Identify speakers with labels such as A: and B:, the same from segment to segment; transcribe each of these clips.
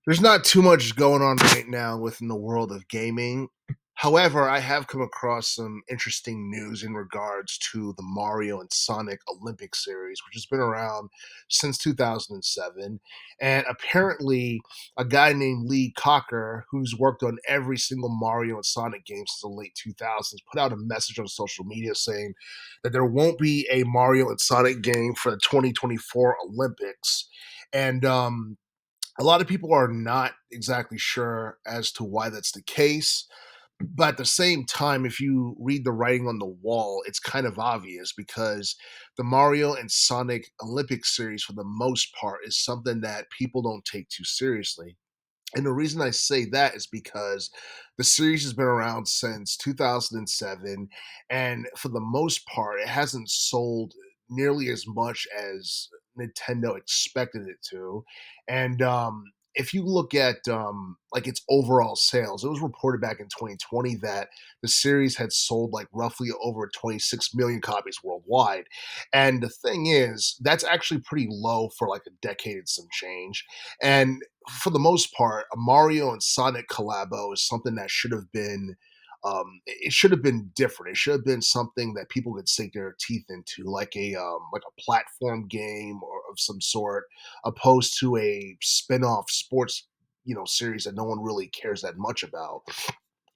A: There's not too much going on right now within the world of gaming. However, I have come across some interesting news in regards to the Mario and Sonic Olympic series, which has been around since 2007. And apparently, a guy named Lee Cocker, who's worked on every single Mario and Sonic game since the late 2000s, put out a message on social media saying that there won't be a Mario and Sonic game for the 2024 Olympics. And a lot of people are not exactly sure as to why that's the case. But at the same time, if you read the writing on the wall, it's kind of obvious because the Mario and Sonic Olympic series, for the most part, is something that people don't take too seriously. And the reason I say that is because the series has been around since 2007, and for the most part, it hasn't sold nearly as much as Nintendo expected it to. And if you look at like its overall sales, it was reported back in 2020 that the series had sold like roughly over 26 million copies worldwide. And the thing is, that's actually pretty low for like a decade and some change. And for the most part, a Mario and Sonic collabo is something that should have been it should have been different. It should have been something that people could sink their teeth into, like a platform game or of some sort, opposed to a spin-off sports series that no one really cares that much about.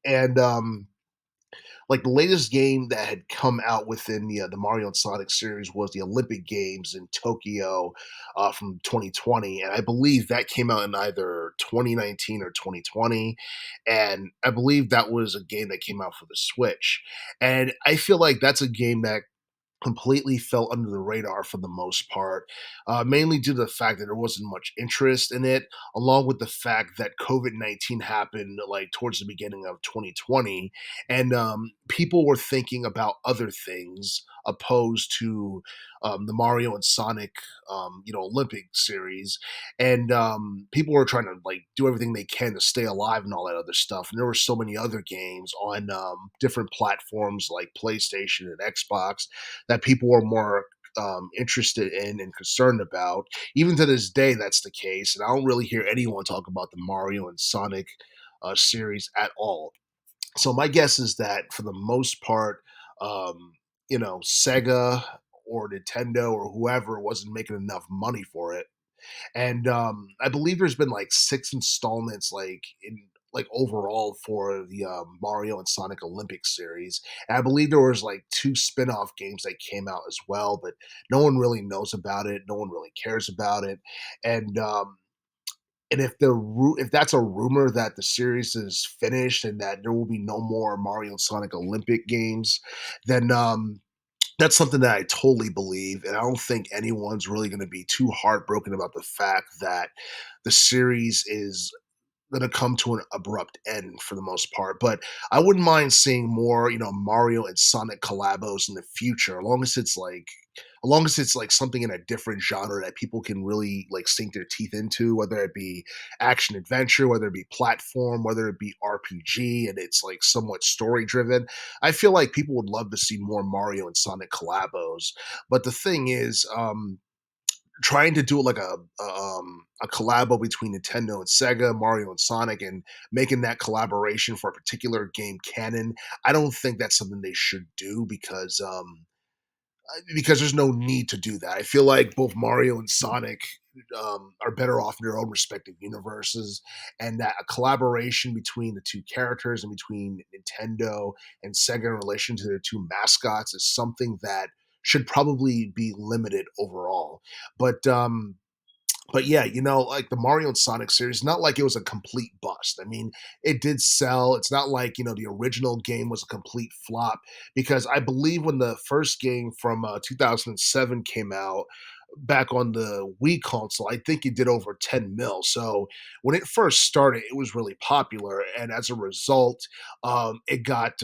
A: And like the latest game that had come out within the Mario and Sonic series was the Olympic Games in Tokyo from 2020, and I believe that came out in either 2019 or 2020, and I believe that was a game that came out for the Switch, and I feel like that's a game that completely fell under the radar for the most part, mainly due to the fact that there wasn't much interest in it, along with the fact that COVID-19 happened like towards the beginning of 2020, and people were thinking about other things opposed to the Mario and Sonic, Olympic series, and people were trying to like do everything they can to stay alive and all that other stuff. And there were so many other games on different platforms like PlayStation and Xbox that people are more interested in and concerned about. Even to this day, that's the case. And I don't really hear anyone talk about the Mario and Sonic series at all. So my guess is that for the most part, Sega or Nintendo or whoever wasn't making enough money for it, and I believe there's been like six installments, like overall for the Mario and Sonic Olympic series. And I believe there was like two spin-off games that came out as well, but no one really knows about it. No one really cares about it. And if that's a rumor that the series is finished and that there will be no more Mario and Sonic Olympic games, then that's something that I totally believe, and I don't think anyone's really going to be too heartbroken about the fact that the series is going to come to an abrupt end for the most part. But I wouldn't mind seeing more, Mario and Sonic collabos in the future, as long as it's like something in a different genre that people can really like sink their teeth into, whether it be action adventure, whether it be platform, whether it be RPG, and it's like somewhat story driven. I feel like people would love to see more Mario and Sonic collabos. But the thing is, trying to do like a collabo between Nintendo and Sega, Mario and Sonic, and making that collaboration for a particular game canon, I don't think that's something they should do because there's no need to do that. I feel like both Mario and Sonic are better off in their own respective universes, and that a collaboration between the two characters and between Nintendo and Sega in relation to their two mascots is something that should probably be limited overall. But but yeah, like the Mario and Sonic series, not like it was a complete bust. I mean, it did sell. It's not like, the original game was a complete flop because I believe when the first game from 2007 came out back on the Wii console, I think it did over 10 mil. So when it first started, it was really popular. And as a result, it got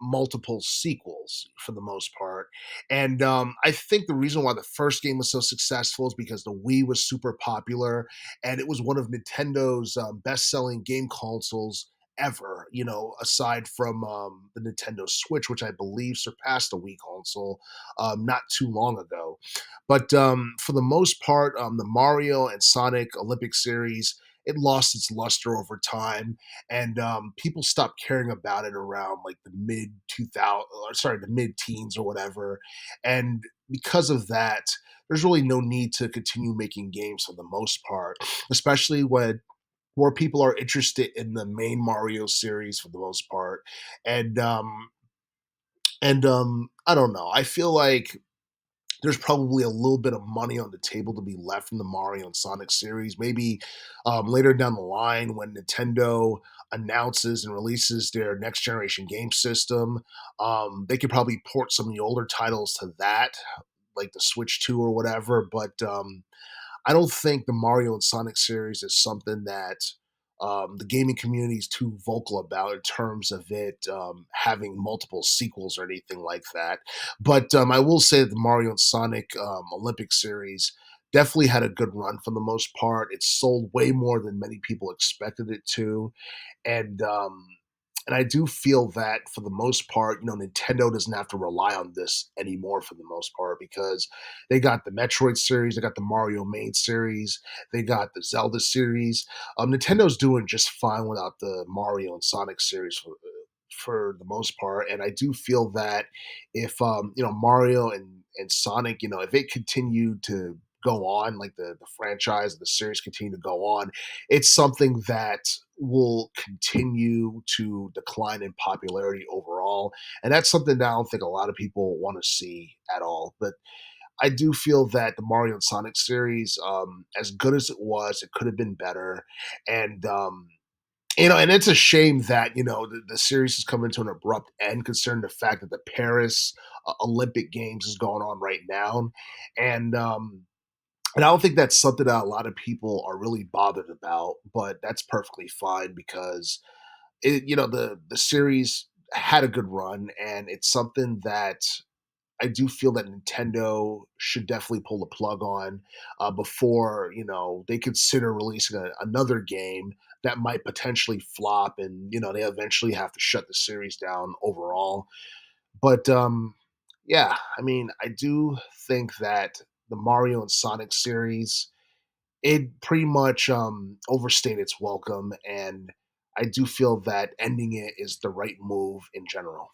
A: multiple sequels for the most part. And I think the reason why the first game was so successful is because the Wii was super popular and it was one of Nintendo's best selling game consoles ever, aside from the Nintendo Switch, which I believe surpassed the Wii console not too long ago. But for the most part, the Mario and Sonic Olympic series it lost its luster over time, and people stopped caring about it around like the mid 2000, or sorry, the mid teens or whatever. And because of that, there's really no need to continue making games for the most part, especially when more people are interested in the main Mario series for the most part. And I don't know. I feel like there's probably a little bit of money on the table to be left from the Mario and Sonic series. Maybe later down the line when Nintendo announces and releases their next generation game system, they could probably port some of the older titles to that, like the Switch 2 or whatever. But I don't think the Mario and Sonic series is something that the gaming community is too vocal about in terms of it having multiple sequels or anything like that. But I will say that the Mario and Sonic Olympic series definitely had a good run for the most part. It sold way more than many people expected it to, and I do feel that for the most part, Nintendo doesn't have to rely on this anymore for the most part because they got the Metroid series, they got the Mario main series, they got the Zelda series. Nintendo's doing just fine without the Mario and Sonic series for the most part, and I do feel that if Mario and Sonic, if it continued to go on, like the franchise, the series continue to go on, it's something that will continue to decline in popularity overall. And that's something that I don't think a lot of people want to see at all. But I do feel that the Mario and Sonic series, as good as it was, it could have been better. And and it's a shame that the series has come into an abrupt end, considering the fact that the Paris Olympic Games is going on right now, and I don't think that's something that a lot of people are really bothered about, but that's perfectly fine because the series had a good run, and it's something that I do feel that Nintendo should definitely pull the plug on before they consider releasing another game that might potentially flop, and they eventually have to shut the series down overall. But yeah, I mean, I do think that the Mario and Sonic series, it pretty much overstayed its welcome, and I do feel that ending it is the right move in general.